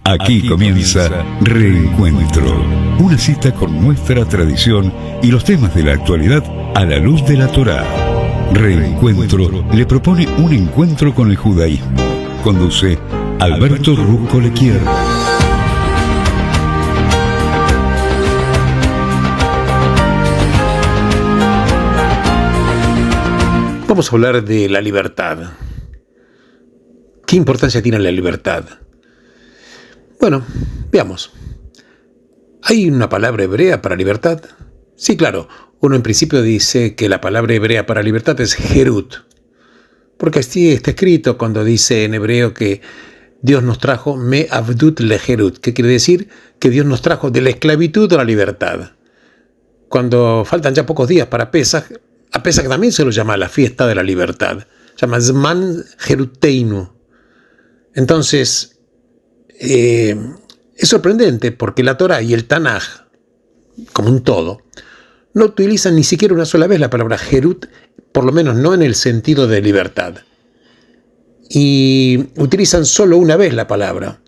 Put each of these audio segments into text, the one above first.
Aquí comienza Reencuentro, una cita con nuestra tradición y los temas de la actualidad a la luz de la Torá. Reencuentro le propone un encuentro con el judaísmo. Conduce Alberto Rusco Lequier. Vamos a hablar de la libertad. ¿Qué importancia tiene la libertad? Bueno, veamos. ¿Hay una palabra hebrea para libertad? Sí, claro. Uno en principio dice que la palabra hebrea para libertad es Herut, porque así está escrito cuando dice en hebreo que Dios nos trajo me avdut le Herut, que quiere decir que Dios nos trajo de la esclavitud a la libertad. Cuando faltan ya pocos días para Pesaj, a Pesaj también se lo llama la fiesta de la libertad. Se llama Zman Heruteinu. Entonces, es sorprendente porque la Torá y el Tanaj, como un todo, no utilizan ni siquiera una sola vez la palabra Herut, por lo menos no en el sentido de libertad. Y utilizan solo una vez la palabra,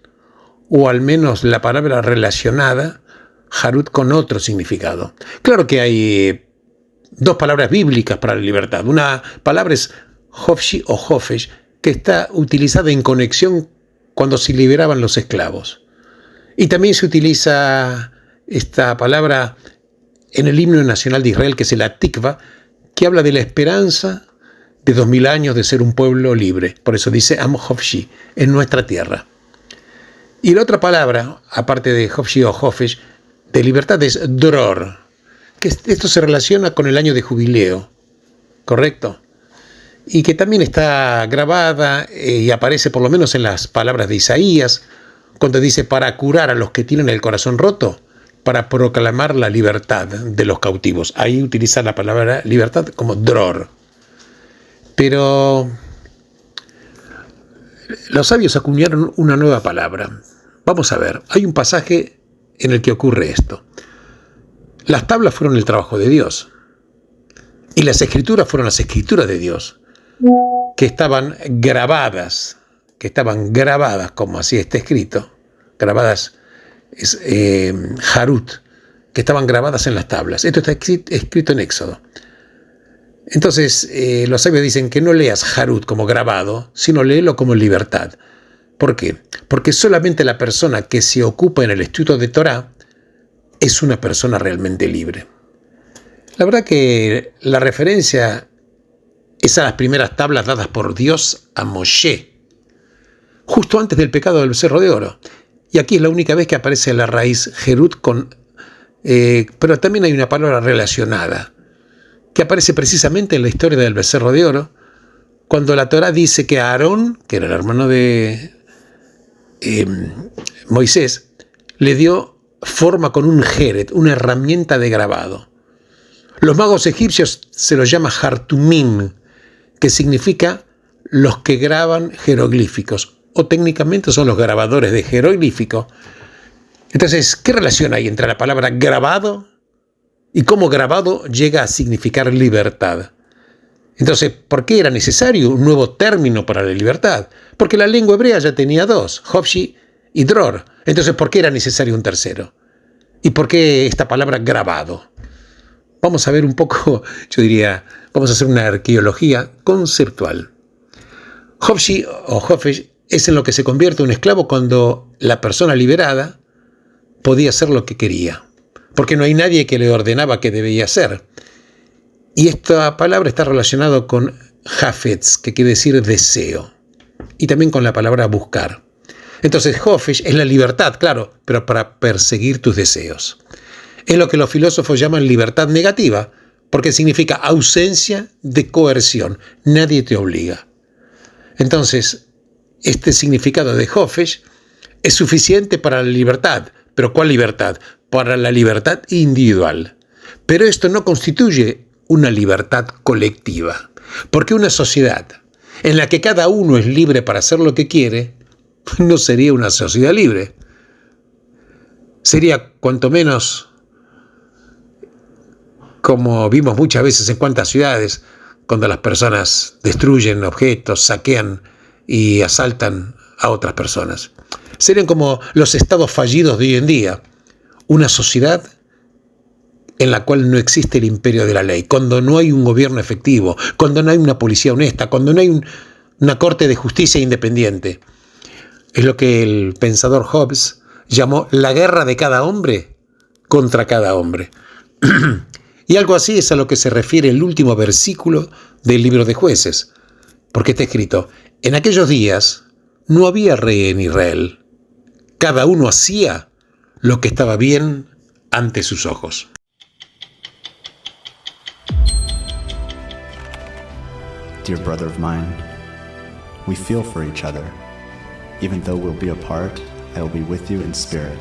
o al menos la palabra relacionada, Harut, con otro significado. Claro que hay dos palabras bíblicas para la libertad. Una palabra es Hofshi o Hofesh, que está utilizada en conexión cuando se liberaban los esclavos. Y también se utiliza esta palabra en el himno nacional de Israel, que es el Atikva, que habla de la esperanza de 2000 años de ser un pueblo libre. Por eso dice Am Hofshi, en nuestra tierra. Y la otra palabra, aparte de Hofshi o Hofesh, de libertad es Dror, que esto se relaciona con el año de jubileo, ¿correcto? Y que también está grabada y aparece por lo menos en las palabras de Isaías, cuando dice para curar a los que tienen el corazón roto, para proclamar la libertad de los cautivos. Ahí utiliza la palabra libertad como dror. Pero los sabios acuñaron una nueva palabra. Vamos a ver, hay un pasaje en el que ocurre esto. Las tablas fueron el trabajo de Dios, y las escrituras fueron las escrituras de Dios, que estaban grabadas, como así está escrito, grabadas es Harut, que estaban grabadas en las tablas. Esto está escrito en Éxodo. Entonces, los sabios dicen que no leas Harut como grabado, sino léelo como libertad. ¿Por qué? Porque solamente la persona que se ocupa en el estudio de Torá es una persona realmente libre. La verdad que la referencia es a las primeras tablas dadas por Dios a Moshe, justo antes del pecado del becerro de oro. Y aquí es la única vez que aparece la raíz Herut pero también hay una palabra relacionada, que aparece precisamente en la historia del becerro de oro, cuando la Torá dice que Aarón, que era el hermano de Moisés, le dio forma con un jeret, una herramienta de grabado. Los magos egipcios se los llama Hartumim, que significa los que graban jeroglíficos, o técnicamente son los grabadores de jeroglíficos. Entonces, ¿qué relación hay entre la palabra grabado y cómo grabado llega a significar libertad? Entonces, ¿por qué era necesario un nuevo término para la libertad? Porque la lengua hebrea ya tenía dos, Hofshi y Dror. Entonces, ¿por qué era necesario un tercero? ¿Y por qué esta palabra grabado? Vamos a ver un poco, yo diría, vamos a hacer una arqueología conceptual. Hofshi o Hofesh es en lo que se convierte un esclavo cuando la persona liberada podía hacer lo que quería, porque no hay nadie que le ordenaba qué debía hacer. Y esta palabra está relacionada con Hafetz, que quiere decir deseo, y también con la palabra buscar. Entonces, Hofesh es la libertad, claro, pero para perseguir tus deseos. Es lo que los filósofos llaman libertad negativa, porque significa ausencia de coerción. Nadie te obliga. Entonces, este significado de Hofesh es suficiente para la libertad. ¿Pero cuál libertad? Para la libertad individual. Pero esto no constituye una libertad colectiva, porque una sociedad en la que cada uno es libre para hacer lo que quiere, no sería una sociedad libre. Sería cuanto menos, como vimos muchas veces en cuantas ciudades, cuando las personas destruyen objetos, saquean y asaltan a otras personas. Serían como los estados fallidos de hoy en día. Una sociedad en la cual no existe el imperio de la ley, cuando no hay un gobierno efectivo, cuando no hay una policía honesta, cuando no hay una corte de justicia independiente. Es lo que el pensador Hobbes llamó la guerra de cada hombre contra cada hombre. Y algo así es a lo que se refiere el último versículo del libro de Jueces, porque está escrito: en aquellos días no había rey en Israel, cada uno hacía lo que estaba bien ante sus ojos. Dear brother of mine, we feel for each other. Even though we'll be apart, I will be with you in spirit.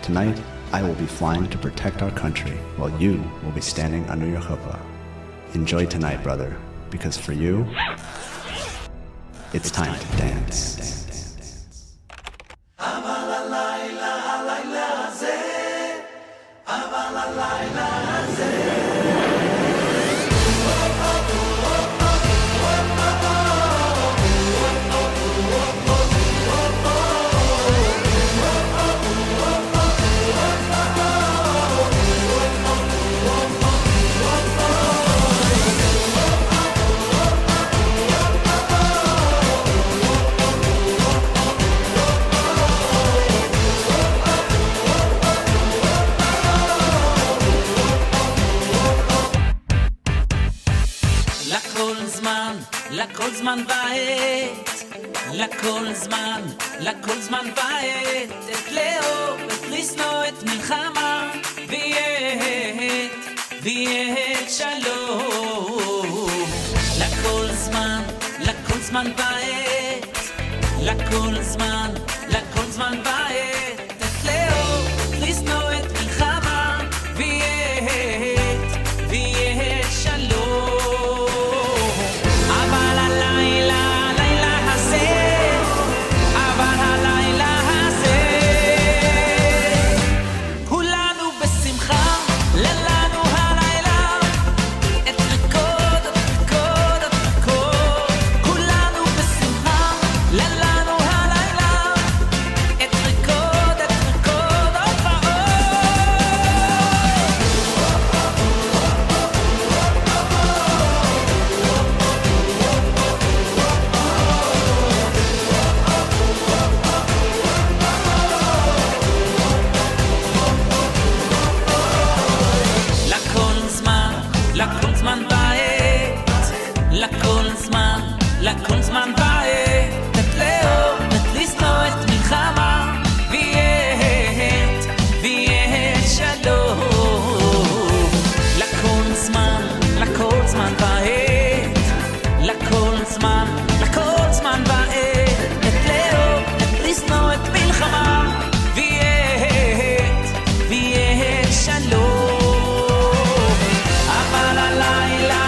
Tonight, I will be flying to protect our country, while you will be standing under your chuppah. Enjoy tonight, brother, because for you, it's time to dance. לכל זמן ועת, לכל זמן ועת, את לאהוב, את לשנוא, את מלחמה, ויהיה שלום. לכל זמן ועת, לכל זמן ועת, את לאהוב, את לשנוא, את מלחמה, ויהיה שלום. לכל זמן ועת, את לאהוב, את לשנוא, את מלחמה, ויהיה שלום. לכל זמן ועת, לכל זמן ועת, את לאהוב, את לשנוא, את מלחמה, ויהיה שלום. אבל הלילה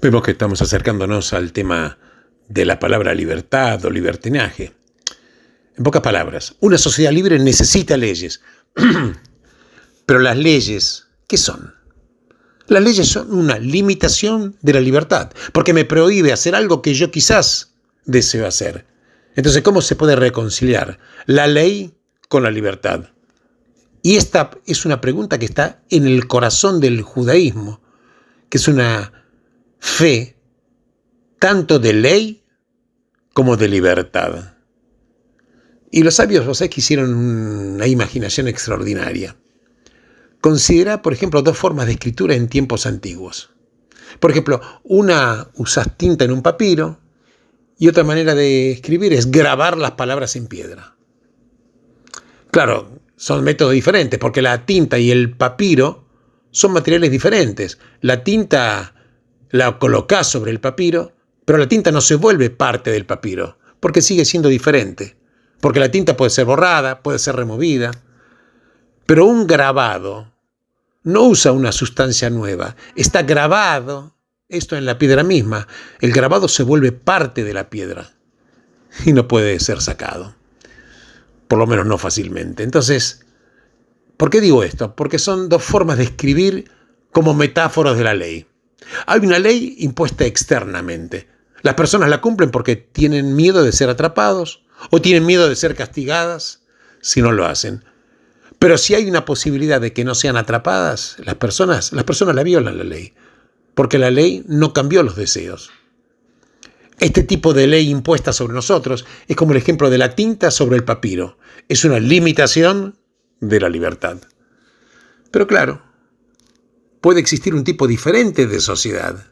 Vemos que estamos acercándonos al tema de la palabra libertad o libertinaje. En pocas palabras, una sociedad libre necesita leyes. Pero las leyes, ¿qué son? Las leyes son una limitación de la libertad, porque me prohíbe hacer algo que yo quizás deseo hacer. Entonces, ¿cómo se puede reconciliar la ley con la libertad? Y esta es una pregunta que está en el corazón del judaísmo, que es una fe tanto de ley como de libertad. Y los sabios, vos sabés que hicieron una imaginación extraordinaria. Considera, por ejemplo, dos formas de escritura en tiempos antiguos. Por ejemplo, una usás tinta en un papiro y otra manera de escribir es grabar las palabras en piedra. Claro, son métodos diferentes porque la tinta y el papiro son materiales diferentes. La tinta la colocás sobre el papiro, pero la tinta no se vuelve parte del papiro porque sigue siendo diferente. Porque la tinta puede ser borrada, puede ser removida. Pero un grabado no usa una sustancia nueva. Está grabado, esto en la piedra misma. El grabado se vuelve parte de la piedra y no puede ser sacado. Por lo menos no fácilmente. Entonces, ¿por qué digo esto? Porque son dos formas de escribir como metáforas de la ley. Hay una ley impuesta externamente. Las personas la cumplen porque tienen miedo de ser atrapados o tienen miedo de ser castigadas si no lo hacen. Pero si hay una posibilidad de que no sean atrapadas, las personas la violan la ley, porque la ley no cambió los deseos. Este tipo de ley impuesta sobre nosotros es como el ejemplo de la tinta sobre el papiro. Es una limitación de la libertad. Pero claro, puede existir un tipo diferente de sociedad,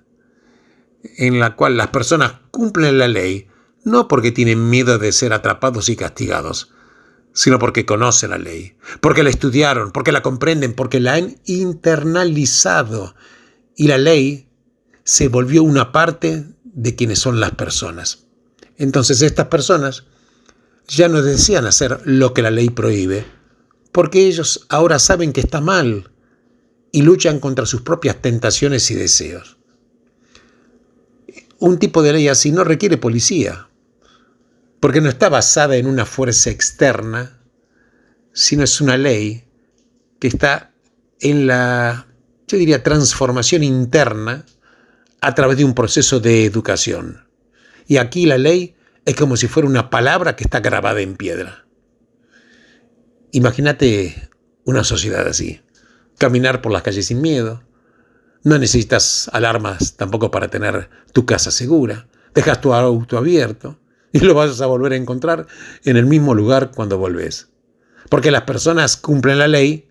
en la cual las personas cumplen la ley, no porque tienen miedo de ser atrapados y castigados, sino porque conocen la ley, porque la estudiaron, porque la comprenden, porque la han internalizado. Y la ley se volvió una parte de quienes son las personas. Entonces estas personas ya no desean hacer lo que la ley prohíbe, porque ellos ahora saben que está mal y luchan contra sus propias tentaciones y deseos. Un tipo de ley así no requiere policía, porque no está basada en una fuerza externa, sino es una ley que está en la, yo diría, transformación interna a través de un proceso de educación. Y aquí la ley es como si fuera una palabra que está grabada en piedra. Imagínate una sociedad así, caminar por las calles sin miedo, no necesitas alarmas tampoco para tener tu casa segura, dejas tu auto abierto y lo vas a volver a encontrar en el mismo lugar cuando volvés. Porque las personas cumplen la ley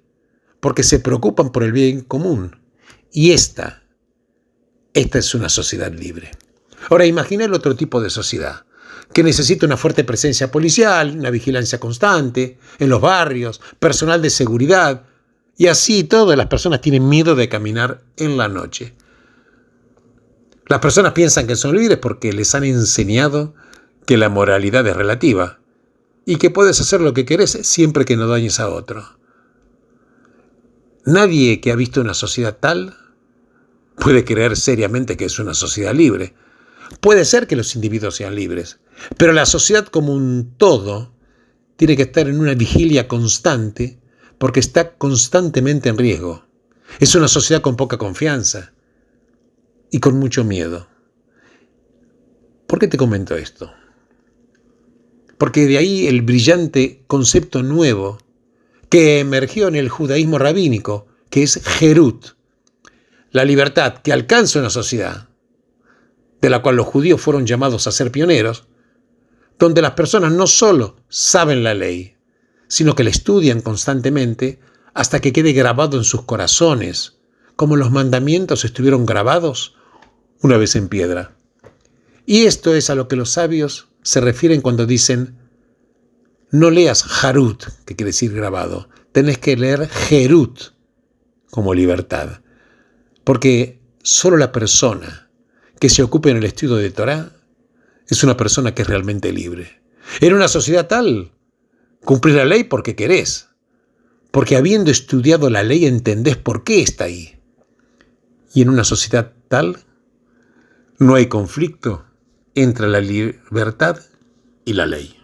porque se preocupan por el bien común. Y esta es una sociedad libre. Ahora imagina el otro tipo de sociedad, que necesita una fuerte presencia policial, una vigilancia constante, en los barrios, personal de seguridad, y así todas las personas tienen miedo de caminar en la noche. Las personas piensan que son libres porque les han enseñado que la moralidad es relativa y que puedes hacer lo que querés siempre que no dañes a otro. Nadie que ha visto una sociedad tal puede creer seriamente que es una sociedad libre. Puede ser que los individuos sean libres, pero la sociedad como un todo tiene que estar en una vigilia constante porque está constantemente en riesgo. Es una sociedad con poca confianza y con mucho miedo. ¿Por qué te comento esto? Porque de ahí el brillante concepto nuevo que emergió en el judaísmo rabínico, que es Herut, la libertad que alcanza una sociedad, de la cual los judíos fueron llamados a ser pioneros, donde las personas no solo saben la ley, sino que la estudian constantemente hasta que quede grabado en sus corazones, como los mandamientos estuvieron grabados una vez en piedra. Y esto es a lo que los sabios se refieren cuando dicen: no leas Harut, que quiere decir grabado, tenés que leer Herut como libertad, porque solo la persona que se ocupe en el estudio de Torá es una persona que es realmente libre. En una sociedad tal, cumplir la ley porque querés, porque habiendo estudiado la ley entendés por qué está ahí. Y en una sociedad tal, No hay conflicto entre la libertad y la ley.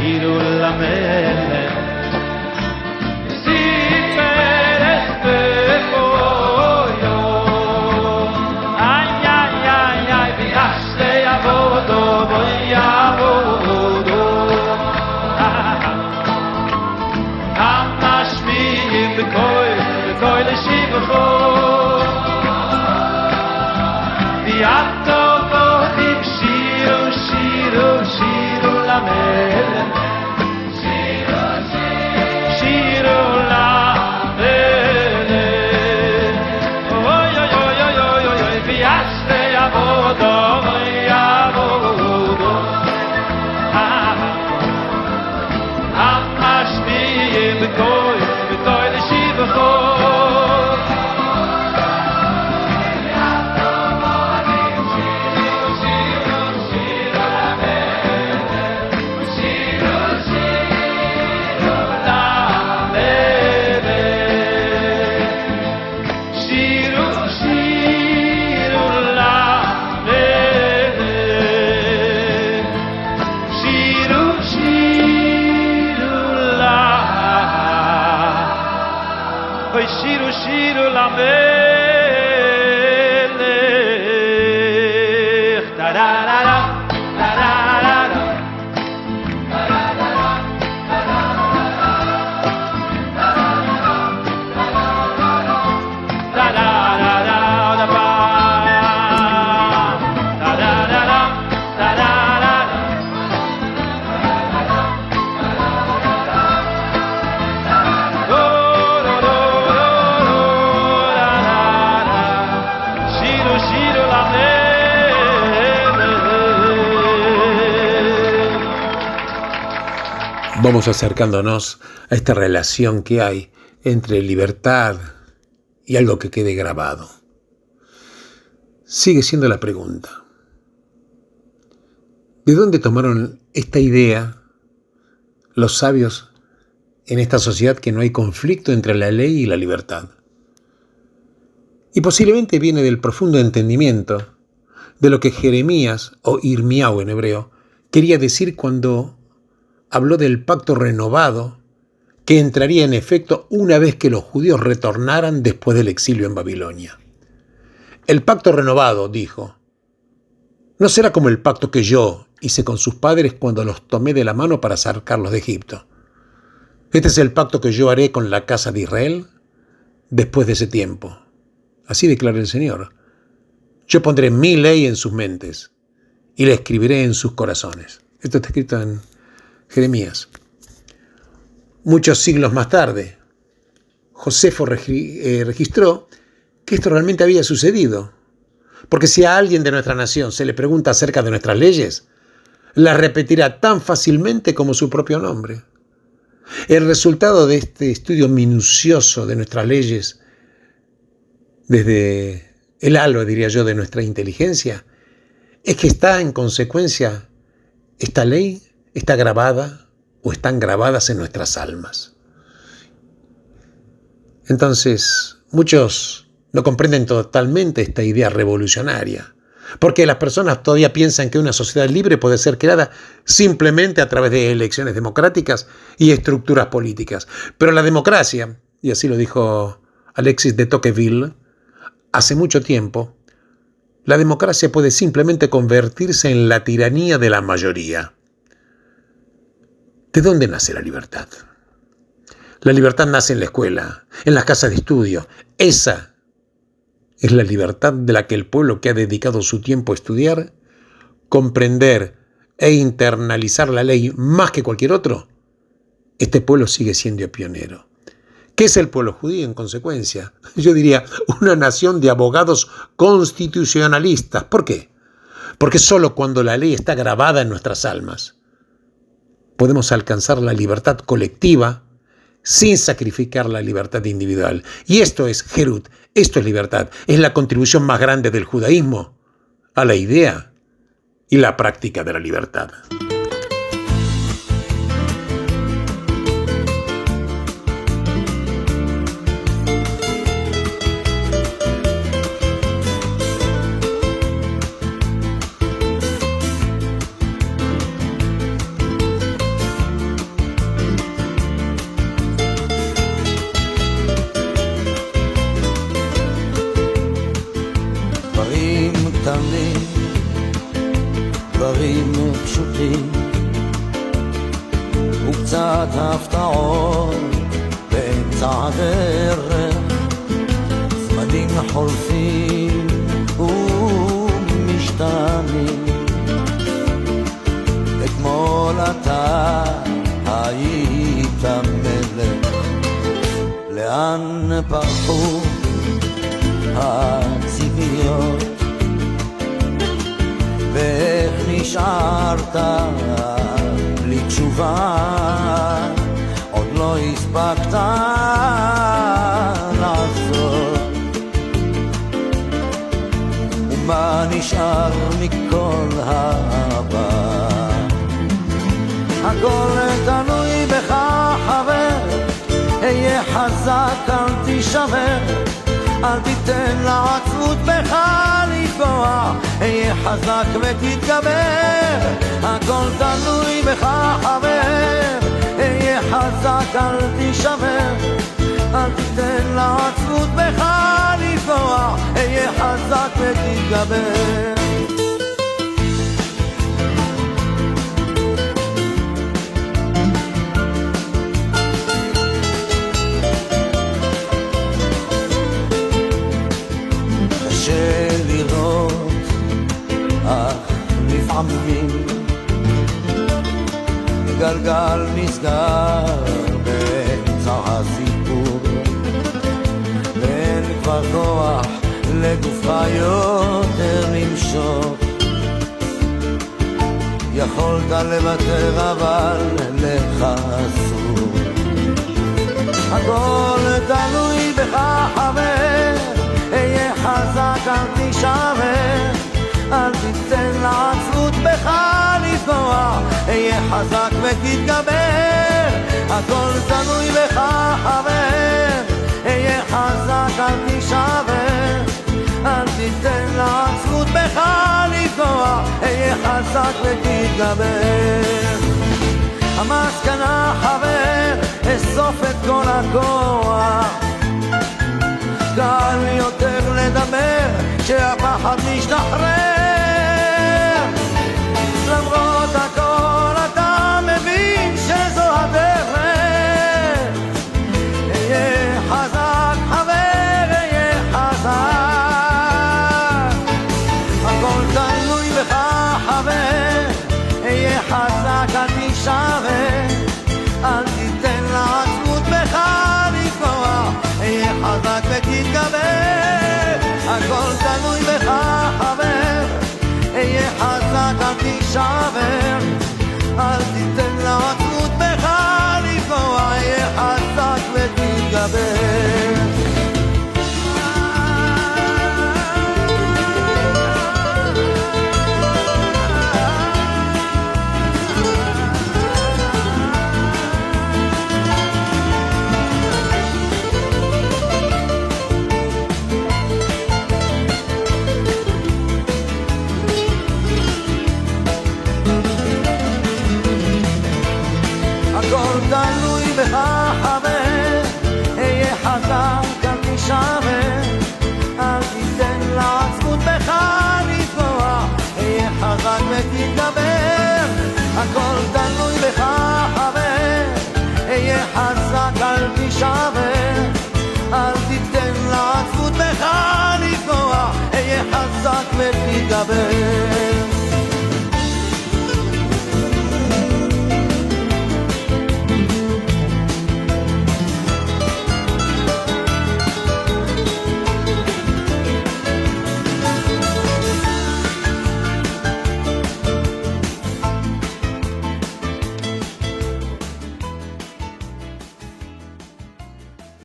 Shiro, המלך. טה-דה-דה-דה, טה-דה-דה-דה. טה-דה-דה-דה, עוד הפעם. טה-דה-דה-דה, טה-דה-דה-דה. שירו שירו למלך. Vamos acercándonos a esta relación que hay entre libertad y algo que quede grabado. Sigue siendo la pregunta: ¿de dónde tomaron esta idea los sabios en esta sociedad que no hay conflicto entre la ley y la libertad? Y posiblemente viene del profundo entendimiento de lo que Jeremías, o Irmiau en hebreo, quería decir cuando habló del pacto renovado que entraría en efecto una vez que los judíos retornaran después del exilio en Babilonia. El pacto renovado, dijo, no será como el pacto que yo hice con sus padres cuando los tomé de la mano para sacarlos de Egipto. Este es el pacto que yo haré con la casa de Israel después de ese tiempo. Así declara el Señor. Yo pondré mi ley en sus mentes y la escribiré en sus corazones. Esto está escrito en Jeremías. Muchos siglos más tarde, Josefo registró que esto realmente había sucedido. Porque si a alguien de nuestra nación se le pregunta acerca de nuestras leyes, las repetirá tan fácilmente como su propio nombre. El resultado de este estudio minucioso de nuestras leyes, desde el halo, diría yo, de nuestra inteligencia, es que está en consecuencia, esta ley está grabada o están grabadas en nuestras almas. Entonces, muchos no comprenden totalmente esta idea revolucionaria, porque las personas todavía piensan que una sociedad libre puede ser creada simplemente a través de elecciones democráticas y estructuras políticas. Pero la democracia, y así lo dijo Alexis de Tocqueville hace mucho tiempo, la democracia puede simplemente convertirse en la tiranía de la mayoría. ¿De dónde nace la libertad? La libertad nace en la escuela, en las casas de estudio. Esa es la libertad de la que el pueblo que ha dedicado su tiempo a estudiar, comprender e internalizar la ley más que cualquier otro, este pueblo sigue siendo pionero. ¿Qué es el pueblo judío en consecuencia? Yo diría una nación de abogados constitucionalistas. ¿Por qué? Porque solo cuando la ley está grabada en nuestras almas podemos alcanzar la libertad colectiva sin sacrificar la libertad individual. Y esto es Herut, esto es libertad. Es la contribución más grande del judaísmo a la idea y la práctica de la libertad. דברים פשוטים וקצת הפתעות באמצע הדרך, זמנים חולפים ומשתנים. אתמול אתה היית מלך, לאן פרחו הציפיות ואיך נשארת בלי תשובה, עוד לא הספקת לעשות. ומה נשאר מכל העבר? הכל תלוי בך חבר, היה חזק אל תישבר, אל תיתן לעצמות בך לפגוע, היה חזק ותתגבר. הכל תלוי בך חבר, היה חזק אל תישבר, אל תיתן לעצמות בך לפגוע, אהיה חזק ותתגבר. קשה לראות, אך לפעמים גלגל נסגר באמצע הסיפור, ואין כבר כוח לגופך יותר למשוך. יכולת לוותר אבל לך אסור. הכל תלוי בך חבר, אהיה חזק אל תישבר, אל תיתן לעצמות בך לפגוע, אהיה חזק ותתגבר. הכל תלוי בך חבר, אהיה חזק אל תישבר, אל תיתן לעצמות בך לפגוע, אהיה חזק ותתגבר. המסקנה חבר, אסוף את כל הכוח, קל יותר לדבר כשהפחד משתחרר. למרות הכל אתה מבין שזו הדרך, אהיה חזק חבר, אהיה חזק. הכל תלוי בך חבר, אהיה חזק אל תישבר, אל תיתן לעצמות בך לפגוע, אהיה חזק ותתגבר. הכל תלוי בך חבר, אהיה חזק אל תישבר, אל תיתן לעצמות בך לפגוע, אהיה חזק ותתגבר. הכל תלוי בך חבר, אהיה חזק אל תישבר, אל תיתן לעצמות בך לפגוע, אהיה חזק ותתגבר. הכל תלוי בך חבר, אהיה חזק אל תישבר, אל תיתן לעצמות בך לפגוע, אהיה חזק ותתגבר.